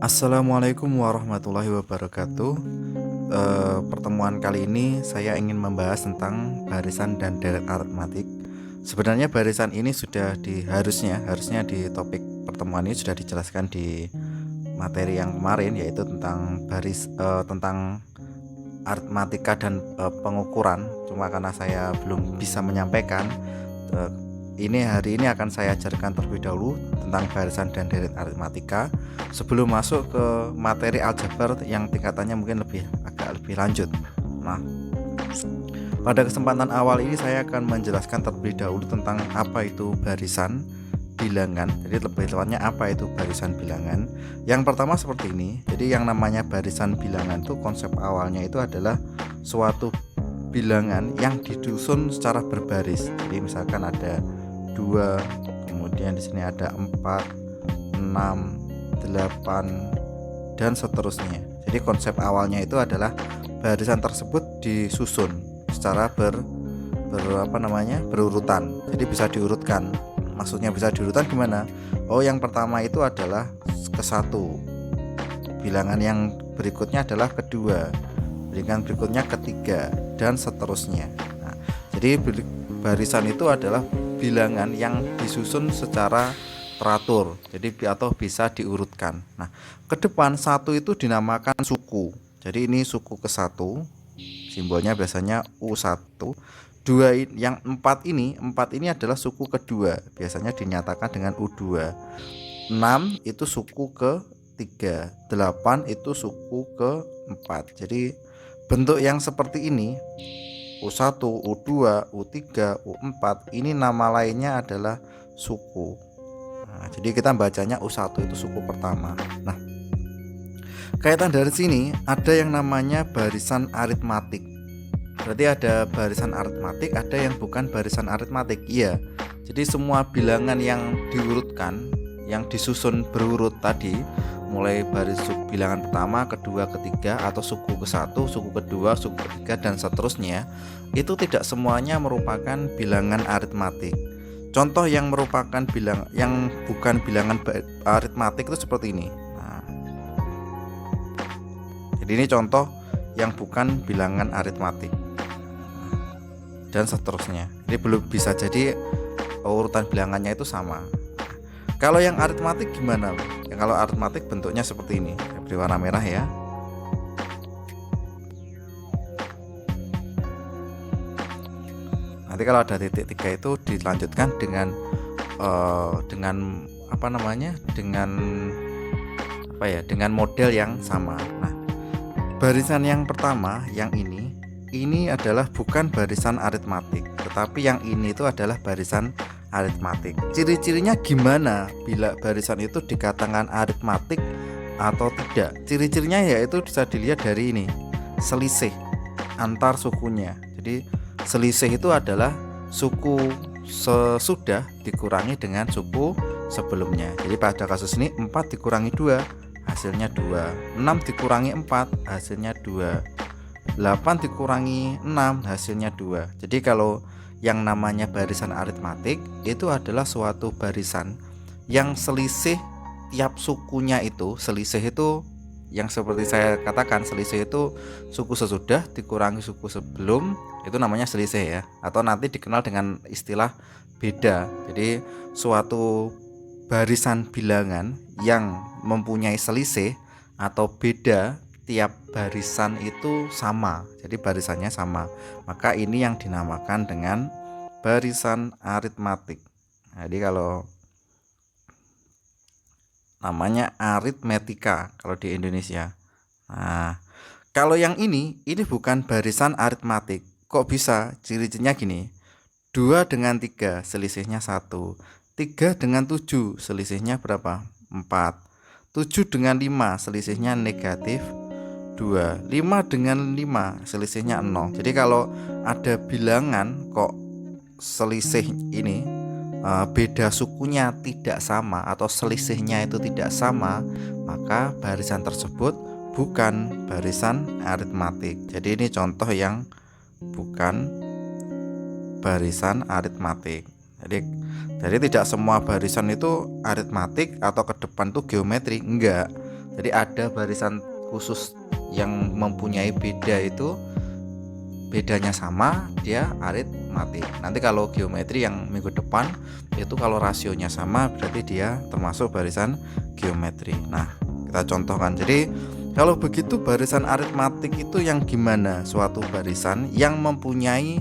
Assalamualaikum warahmatullahi wabarakatuh. Pertemuan kali ini saya ingin membahas tentang barisan dan deret aritmatik. Sebenarnya barisan ini harusnya di topik pertemuan ini sudah dijelaskan di materi yang kemarin, yaitu tentang tentang aritmatika dan pengukuran. Cuma karena saya belum bisa menyampaikan, eh, hari ini akan saya ajarkan terlebih dahulu tentang barisan dan deret aritmatika sebelum masuk ke materi aljabar yang tingkatannya mungkin agak lebih lanjut. Nah, pada kesempatan awal ini saya akan menjelaskan terlebih dahulu tentang apa itu barisan bilangan. Jadi lebih tepatnya apa itu barisan bilangan. Yang pertama seperti ini. Jadi yang namanya barisan bilangan itu konsep awalnya itu adalah suatu bilangan yang disusun secara berbaris. Jadi misalkan ada 2, kemudian di sini ada 4, 6, 8 dan seterusnya. Jadi konsep awalnya itu adalah barisan tersebut disusun secara berurutan. Jadi bisa diurutkan. Maksudnya bisa diurutkan gimana? Oh, yang pertama itu adalah ke-1. Bilangan yang berikutnya adalah kedua. Bilangan berikutnya ketiga dan seterusnya. Nah, jadi barisan itu adalah bilangan yang disusun secara teratur, jadi atau bisa diurutkan. Nah, ke depan 1 itu dinamakan suku. Jadi ini suku ke-1, simbolnya biasanya U1. 2 yang 4 ini adalah suku kedua, biasanya dinyatakan dengan U2. 6 itu suku ke-3, 8 itu suku ke-4. Jadi bentuk yang seperti ini, U1, U2, U3, U4, ini nama lainnya adalah suku. Nah, jadi kita bacanya U1 itu suku pertama. Nah, kaitan dari sini ada yang namanya barisan aritmatik. Berarti ada barisan aritmatik, ada yang bukan barisan aritmatik. Iya. Jadi semua bilangan yang diurutkan, yang disusun berurut tadi, mulai baris bilangan pertama, kedua, ketiga, atau suku ke-1, suku kedua, suku ketiga, dan seterusnya, itu tidak semuanya merupakan bilangan aritmatik. Contoh yang merupakan yang bukan bilangan aritmatik itu seperti ini. Nah, jadi ini contoh yang bukan bilangan aritmatik dan seterusnya. Jadi belum bisa jadi urutan bilangannya itu sama. Kalau yang aritmatik gimana? Ya, kalau aritmatik bentuknya seperti ini, beri warna merah ya. Nanti kalau ada titik 3 itu dilanjutkan dengan dengan model yang sama. Nah, barisan yang pertama yang ini adalah bukan barisan aritmatik, tetapi yang ini itu adalah barisan aritmatik. Ciri-cirinya gimana bila barisan itu dikatakan aritmatik atau tidak? Ciri-cirinya yaitu bisa dilihat dari ini, selisih antar sukunya. Jadi selisih itu adalah suku sesudah dikurangi dengan suku sebelumnya. Jadi pada kasus ini 4 dikurangi 2 hasilnya 2, 6 dikurangi 4 hasilnya 2, 8 dikurangi 6 hasilnya 2. Jadi kalau yang namanya barisan aritmatik itu adalah suatu barisan yang selisih tiap sukunya itu, selisih itu yang seperti saya katakan, selisih itu suku sesudah dikurangi suku sebelum, itu namanya selisih ya, atau nanti dikenal dengan istilah beda. Jadi suatu barisan bilangan yang mempunyai selisih atau beda tiap barisan itu sama, jadi barisannya sama, maka ini yang dinamakan dengan barisan aritmatik. Jadi kalau namanya aritmetika kalau di Indonesia. Nah, kalau yang ini bukan barisan aritmatik. Kok bisa? Ciri-cirinya gini. 2 dengan 3 selisihnya 1, 3 dengan 7 selisihnya berapa? 4, 7 dengan 5 selisihnya negatif 2, 5 dengan 5 selisihnya 0. Jadi kalau ada bilangan kok selisih ini beda sukunya tidak sama atau selisihnya itu tidak sama, maka barisan tersebut bukan barisan aritmatik. Jadi ini contoh yang bukan barisan aritmatik. Jadi tidak semua barisan itu aritmatik atau ke depan tuh geometri, enggak. Jadi ada barisan khusus yang mempunyai beda itu bedanya sama, dia aritmatik. Nanti kalau geometri yang minggu depan itu kalau rasionya sama berarti dia termasuk barisan geometri. Nah, kita contohkan. Jadi kalau begitu barisan aritmatik itu yang gimana? Suatu barisan yang mempunyai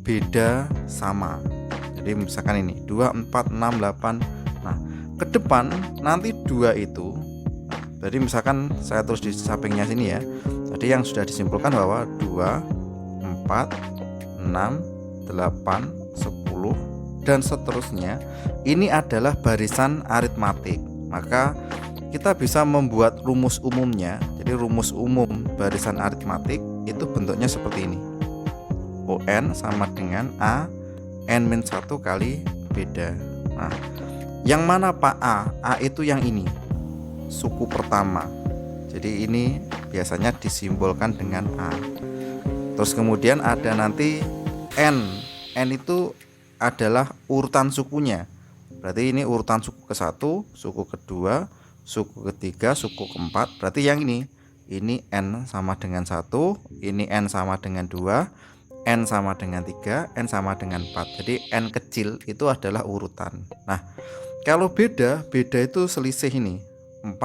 beda sama. Jadi misalkan ini 2, 4, 6, 8. Nah, ke depan nanti 2 itu, jadi misalkan saya tulis di sampingnya sini ya. Jadi yang sudah disimpulkan bahwa 2, 4, 6, 8, 10 dan seterusnya ini adalah barisan aritmatik. Maka kita bisa membuat rumus umumnya. Jadi rumus umum barisan aritmatik itu bentuknya seperti ini. UN sama dengan A N-1 kali beda. Nah, yang mana Pak A? A itu yang ini, suku pertama. Jadi ini biasanya disimbolkan dengan A. Terus kemudian ada nanti N. N itu adalah urutan sukunya. Berarti ini urutan suku ke-1, suku kedua, suku ketiga, suku keempat. Berarti yang ini N sama dengan 1, ini N sama dengan 2, N sama dengan 3, N sama dengan 4. Jadi N kecil itu adalah urutan. Nah, kalau beda itu selisih ini. 4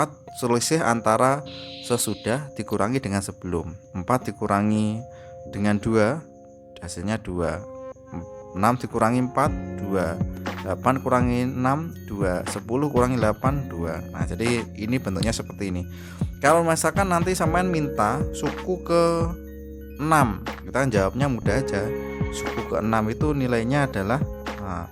selisih antara sesudah dikurangi dengan sebelum. 4 dikurangi dengan 2 hasilnya 2. 6 dikurangi 4 2. 8 kurangi 6 2. 10 kurangi 8 2. Nah, jadi ini bentuknya seperti ini. Kalau misalkan nanti sampean minta suku ke 6, kita jawabnya mudah aja. Suku ke 6 itu nilainya adalah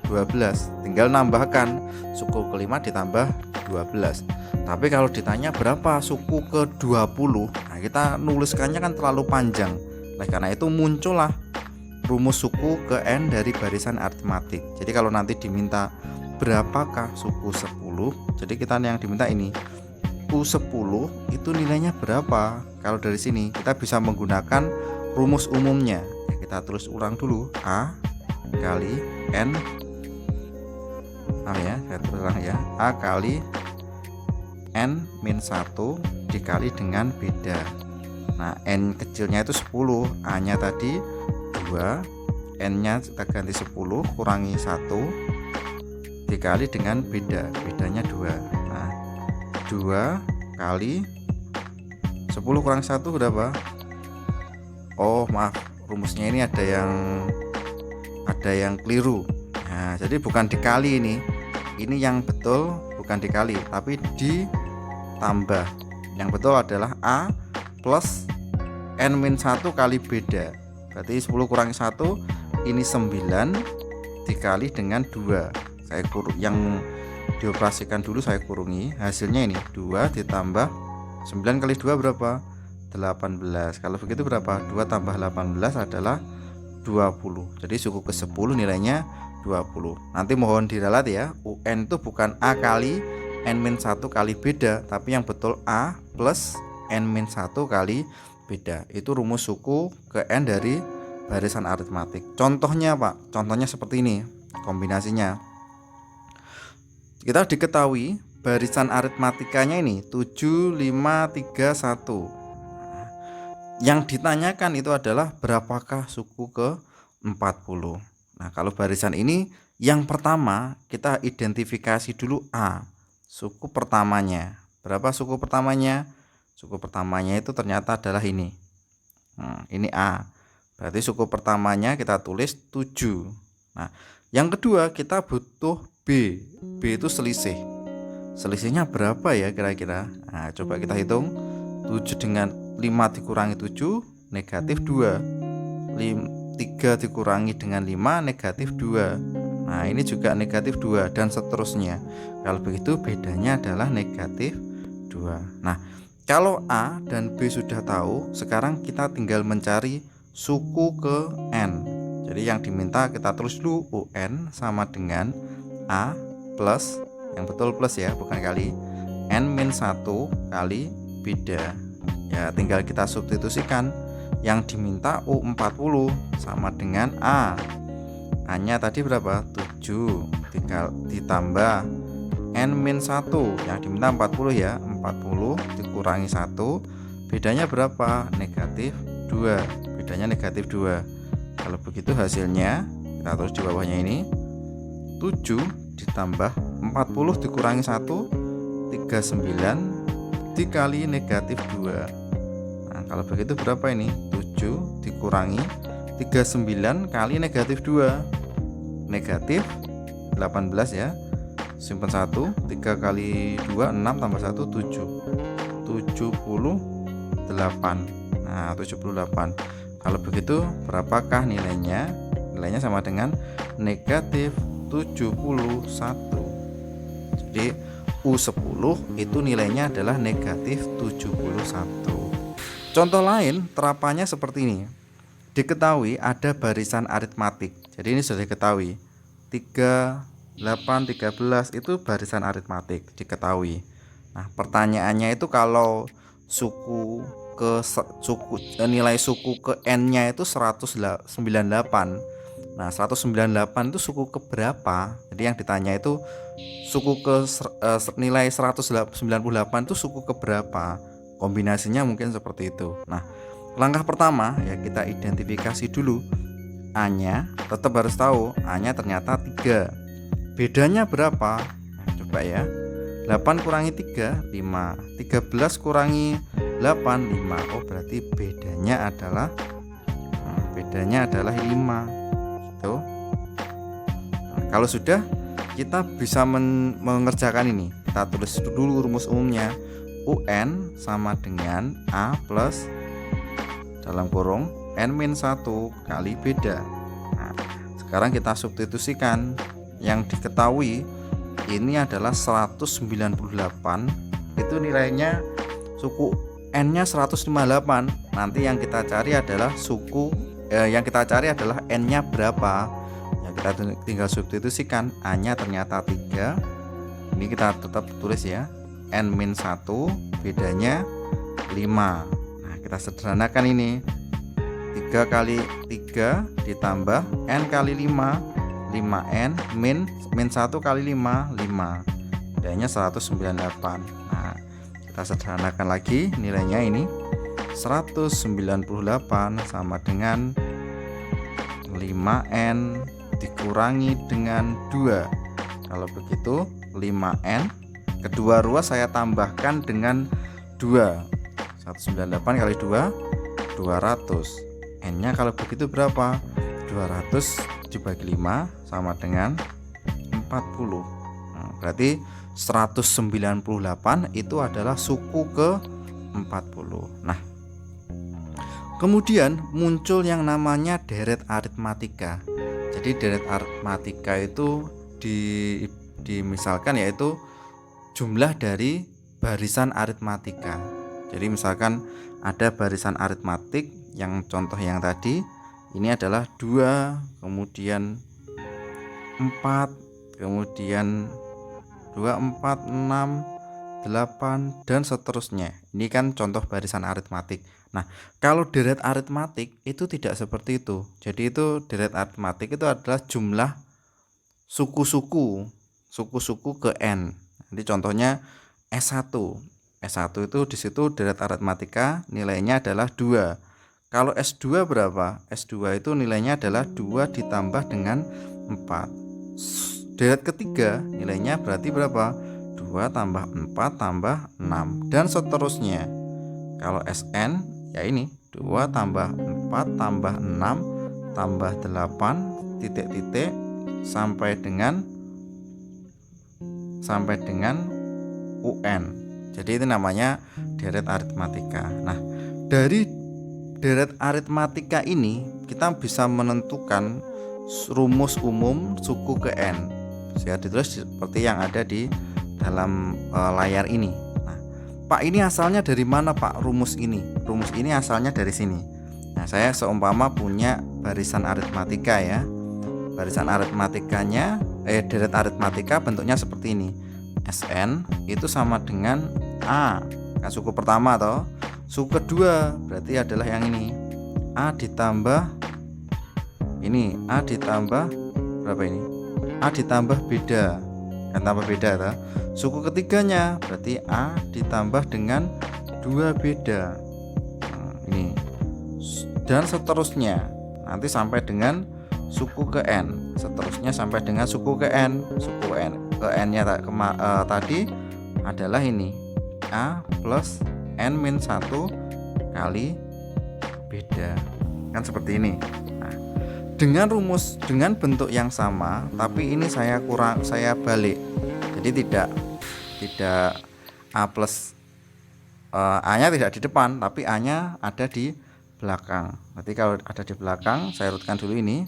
12. Tinggal nambahkan suku ke-5 ditambah 12. Tapi kalau ditanya berapa suku ke 20, nah kita nuliskannya kan terlalu panjang. Oleh karena itu muncullah rumus suku ke N dari barisan aritmatik. Jadi kalau nanti diminta berapakah suku 10, jadi kita yang diminta ini U10 itu nilainya berapa. Kalau dari sini kita bisa menggunakan rumus umumnya. Ya, kita tulis ulang dulu, A kali N, ya saya tulis ulang ya, A kali N-1 dikali dengan beda. Nah, N kecilnya itu 10, A nya tadi 2, N nya kita ganti 10 kurangi 1 dikali dengan beda, bedanya 2. Nah, 2 kali 10 kurangi 1 berapa? Oh maaf, rumusnya ini ada yang keliru. Nah, jadi bukan dikali ini yang betul bukan dikali tapi ditambah. Yang betul adalah A plus N-1 kali beda. Berarti 10 kurangi 1 ini 9 dikali dengan 2. Saya yang dioperasikan dulu saya kurungi, hasilnya ini 2 ditambah 9 kali 2 berapa? 18. Kalau begitu berapa? 2 tambah 18 adalah 20. Jadi suku ke-10 nilainya 20. Nanti mohon diralat ya, UN itu bukan A kali N-1 kali beda, tapi yang betul A plus N-1 kali beda. Itu rumus suku ke N dari barisan aritmatik. Contohnya Pak, contohnya seperti ini kombinasinya. Kita diketahui barisan aritmatikanya ini 7, 5, 3, 1. Yang ditanyakan itu adalah berapakah suku ke 40. Nah, kalau barisan ini yang pertama kita identifikasi dulu A, suku pertamanya. Berapa suku pertamanya? Suku pertamanya itu ternyata adalah ini. Ini A. Berarti suku pertamanya kita tulis 7. Nah, yang kedua kita butuh B. B itu selisih. Selisihnya berapa ya kira-kira? Nah, coba kita hitung. 7 dengan 5 dikurangi 7 negatif 2. 3 dikurangi dengan 5 negatif 2. Nah, ini juga negatif 2 dan seterusnya. Kalau begitu bedanya adalah negatif 2. Nah, kalau A dan B sudah tahu, sekarang kita tinggal mencari suku ke N. Jadi yang diminta kita tulis dulu UN sama dengan A plus, yang betul plus ya, bukan kali, N-1 kali beda. Ya, tinggal kita substitusikan. Yang diminta U40 sama dengan A. A-nya tadi berapa? 7 ditambah N-1 yang diminta 40 ya. 40 dikurangi 1, bedanya berapa? Negatif 2. Bedanya negatif 2. Kalau begitu hasilnya, kita tulis di bawahnya ini, 7 ditambah 40 dikurangi 1, 39 dikali negatif 2. Nah, kalau begitu berapa ini? 7 dikurangi 39 kali negatif 2. Negatif 18 ya. Simpan 1, 3 kali 2 6 tambah 1 7. 78. Nah, 78. Kalau begitu berapakah nilainya? Nilainya sama dengan negatif 71. Jadi U10 itu nilainya adalah negatif 71. Contoh lain terapannya seperti ini. Diketahui ada barisan aritmatik. Jadi ini sudah diketahui. 3, 8, 13 itu barisan aritmatik diketahui. Nah, pertanyaannya itu kalau nilai suku ke n-nya itu 198. Nah, 198 itu suku ke berapa? Jadi yang ditanya itu suku ke nilai 198 itu suku ke berapa? Kombinasinya mungkin seperti itu. Nah, langkah pertama ya kita identifikasi dulu. A-nya tetap harus tahu, A-nya ternyata 3. Bedanya berapa? Nah, coba ya. 8 kurangi 3, 5. 13 kurangi 8, 5. Oh, berarti bedanya adalah 5. Gitu. Nah, kalau sudah, kita bisa mengerjakan ini. Kita tulis dulu rumus umumnya. UN sama dengan A plus dalam kurung N-1 kali beda. Nah, sekarang kita substitusikan. Yang diketahui ini adalah 198. Itu nilainya suku N-nya 158. Nanti yang kita cari adalah N-nya berapa. Yang kita tinggal substitusikan. A-nya ternyata 3. Ini kita tetap tulis ya. N-1 bedanya 5. Nah, kita sederhanakan ini. 3 kali 3 ditambah N kali 5, 5N min 1 kali 5, 5. Bedanya 198. Nah, kita sederhanakan lagi nilainya ini. 198 sama dengan 5N dikurangi dengan 2. Kalau begitu 5N kedua ruas saya tambahkan dengan 2. 198 kali 2 200. N-nya kalau begitu berapa? 200 dibagi 5 sama dengan 40. Nah, berarti 198 itu adalah suku ke 40. Nah, kemudian muncul yang namanya deret aritmatika. Jadi deret aritmatika itu dimisalkan yaitu jumlah dari barisan aritmatika. Jadi misalkan ada barisan aritmatik yang contoh yang tadi ini adalah 2, kemudian 4, kemudian 2, 4, 6, 8 dan seterusnya. Ini kan contoh barisan aritmatik. Nah, kalau deret aritmatik itu tidak seperti itu. Jadi itu deret aritmatik itu adalah jumlah suku-suku ke n. Nanti contohnya S1 itu di situ deret aritmatika nilainya adalah 2. Kalau S2 berapa? S2 itu nilainya adalah 2 ditambah dengan 4. Deret ketiga nilainya berarti berapa? 2 tambah 4 tambah 6 dan seterusnya. Kalau SN ya ini 2 tambah 4 tambah 6 tambah 8 titik-titik sampai dengan UN. Jadi itu namanya deret aritmatika. Nah, dari deret aritmatika ini kita bisa menentukan rumus umum suku ke n. Bisa ditulis seperti yang ada di dalam layar ini. Nah, Pak, ini asalnya dari mana, Pak, rumus ini? Rumus ini asalnya dari sini. Nah, saya seumpama punya barisan aritmatika ya. Barisan aritmatikanya deret aritmatika bentuknya seperti ini. SN itu sama dengan A. Kan suku pertama toh. Suku kedua berarti adalah yang ini. A ditambah ini, A ditambah berapa ini? A ditambah beda. Kan tambah beda toh. Suku ketiganya berarti A ditambah dengan 2 beda. Nah, ini dan seterusnya nanti sampai dengan suku ke n, seterusnya sampai dengan suku ke n. Suku n ke n-nya tadi adalah ini a plus n min 1 kali beda, kan seperti ini. Nah, dengan bentuk yang sama, tapi ini saya balik, jadi tidak a plus a nya tidak di depan, tapi a nya ada di belakang. Nanti kalau ada di belakang, saya urutkan dulu ini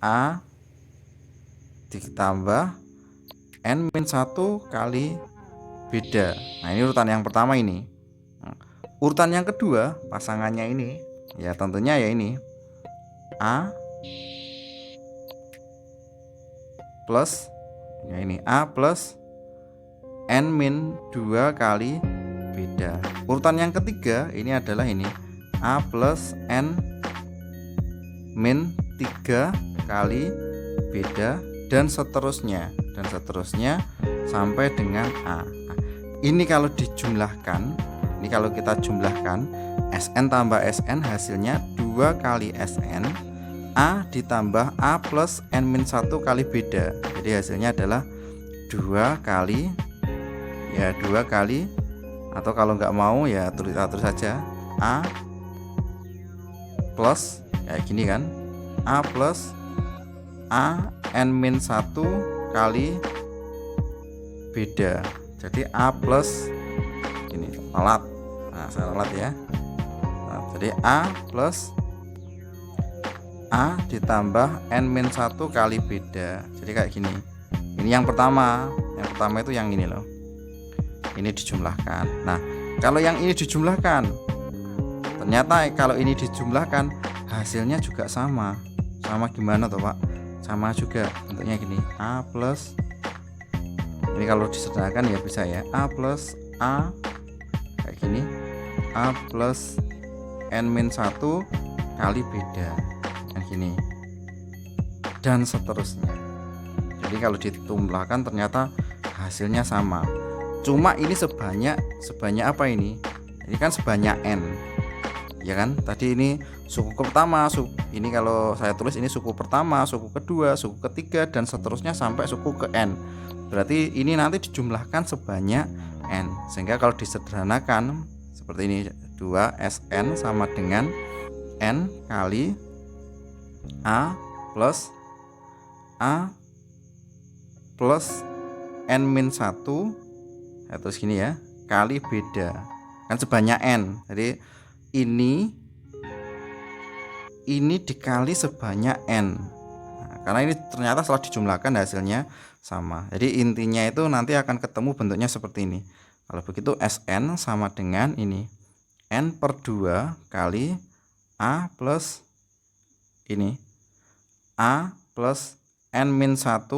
a ditambah n min 1 kali beda. Nah, ini urutan yang pertama ini. Nah, urutan yang kedua, pasangannya ini ya tentunya ya ini a plus ya ini a plus n min 2 kali beda. Urutan yang ketiga ini adalah ini a plus n min 3 kali beda dan seterusnya sampai dengan a. Nah, ini kalau dijumlahkan, ini kalau kita jumlahkan Sn tambah Sn hasilnya 2 kali Sn a ditambah a plus n min 1 kali beda. Jadi hasilnya adalah 2 kali atau kalau nggak mau ya tulis saja a plus kayak gini kan, a plus a n min 1 kali beda. Jadi a plus ini ralat. Nah, saya ralat ya. Nah, jadi a plus a ditambah n min 1 kali beda. Jadi kayak gini. Ini yang pertama itu yang ini loh. Ini dijumlahkan. Nah, kalau yang ini dijumlahkan, ternyata kalau ini dijumlahkan hasilnya juga sama. Sama gimana toh, Pak? Sama juga bentuknya gini. A plus, ini kalau disederhanakan ya bisa ya, a plus a kayak gini, a plus n min 1 kali beda kayak gini, dan seterusnya. Jadi kalau dijumlahkan ternyata hasilnya sama. Cuma ini sebanyak apa ini? Ini kan sebanyak n, ya kan? Tadi ini suku pertama, ini kalau saya tulis ini suku pertama, suku kedua, suku ketiga, dan seterusnya sampai suku ke n. Berarti ini nanti dijumlahkan sebanyak n, sehingga kalau disederhanakan seperti ini, 2Sn sama dengan n kali a plus n min 1, ya, terus gini ya, kali beda, kan sebanyak n. Jadi ini dikali sebanyak n. Nah, karena ini ternyata setelah dijumlahkan hasilnya sama. Jadi intinya itu nanti akan ketemu bentuknya seperti ini. Kalau begitu Sn sama dengan ini n per 2 kali a plus ini a plus n min 1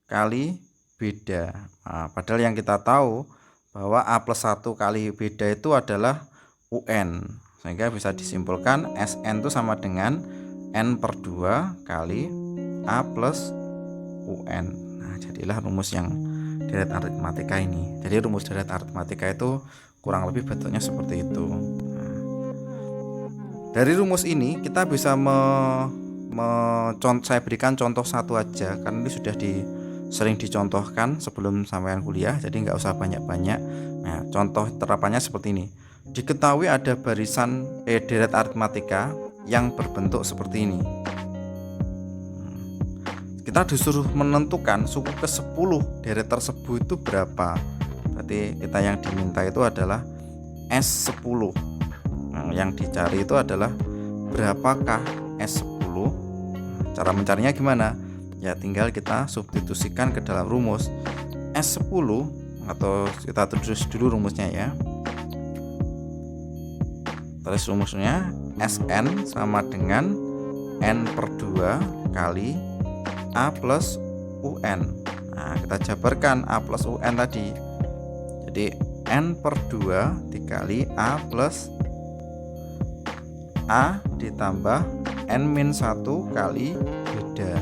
kali beda. Nah, padahal yang kita tahu bahwa a plus 1 kali beda itu adalah un, sehingga bisa disimpulkan Sn itu sama dengan n per 2 kali a plus un. Nah, jadilah rumus yang deret aritmatika ini. Jadi rumus deret aritmatika itu kurang lebih bentuknya seperti itu. Nah, dari rumus ini kita bisa saya berikan contoh satu aja, karena ini sudah sering dicontohkan sebelum sampean kuliah, jadi nggak usah banyak-banyak. Nah, contoh terapannya seperti ini. Diketahui ada barisan deret aritmatika yang berbentuk seperti ini. Kita disuruh menentukan suku ke-10 deret tersebut itu berapa. Berarti kita yang diminta itu adalah S10. Nah, yang dicari itu adalah berapakah S10. Cara mencarinya gimana? Ya tinggal kita substitusikan ke dalam rumus S10, atau kita tulis dulu rumusnya ya. Tulis rumusnya Sn sama dengan n per 2 kali a plus un. Nah, kita jabarkan a plus un tadi. Jadi n per 2 dikali a plus a ditambah n min 1 kali beda.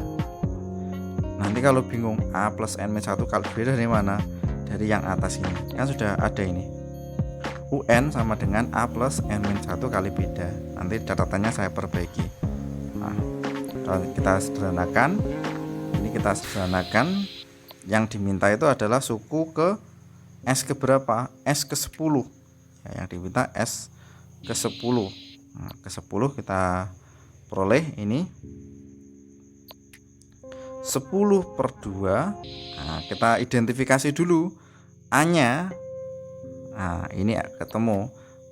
Nanti kalau bingung a plus n min 1 kali beda dari mana? Dari yang atas ini. Kan sudah ada ini. UN sama dengan A plus N-1 kali beda. Nanti catatannya saya perbaiki. Nah, kalau kita sederhanakan, ini kita sederhanakan, yang diminta itu adalah suku ke S ke berapa? S ke 10 ya, yang diminta S ke 10. Nah, ke 10 kita peroleh ini 10 per 2. Nah, kita identifikasi dulu A-nya. Nah, ini ketemu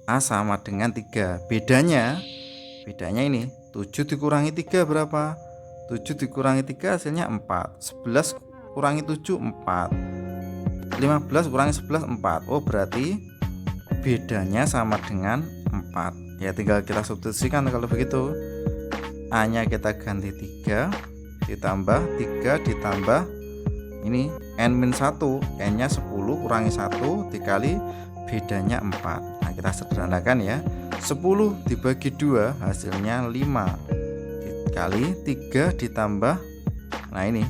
A sama dengan 3. Bedanya ini 7 dikurangi 3 berapa? 7 dikurangi 3 hasilnya 4. 11 kurangi 7 4. 15 kurangi 11 4. Oh, berarti bedanya sama dengan 4. Ya tinggal kita substitusikan kalau begitu. A-nya kita ganti 3 ditambah 3 ditambah ini N-1, N-nya 10 kurangi 1 dikali bedanya 4. Nah, kita sederhanakan ya. 10 dibagi 2 hasilnya 5 dikali 3 ditambah, nah ini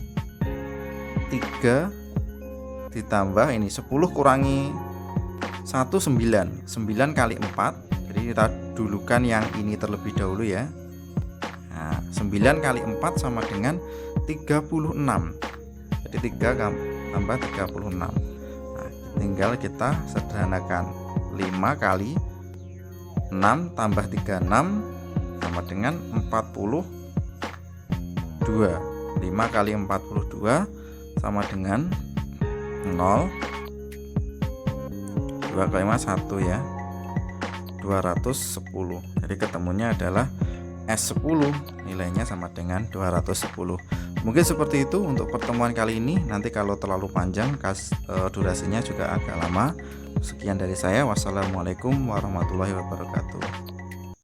3 ditambah ini 10 kurangi 1 9. 9 kali 4. Jadi kita dulukan yang ini terlebih dahulu ya. Nah, 9 kali 4 sama dengan 36. Jadi 3 tambah 36. Nah, tinggal kita sederhanakan. 5 kali 6 tambah 36 sama dengan 42. 5 kali 42 sama dengan 0. 2 kali 5 1 ya. 210. Jadi ketemunya adalah S10, nilainya sama dengan 210. Mungkin seperti itu untuk pertemuan kali ini. Nanti kalau terlalu panjang durasinya juga agak lama. Sekian dari saya. Wassalamualaikum warahmatullahi wabarakatuh.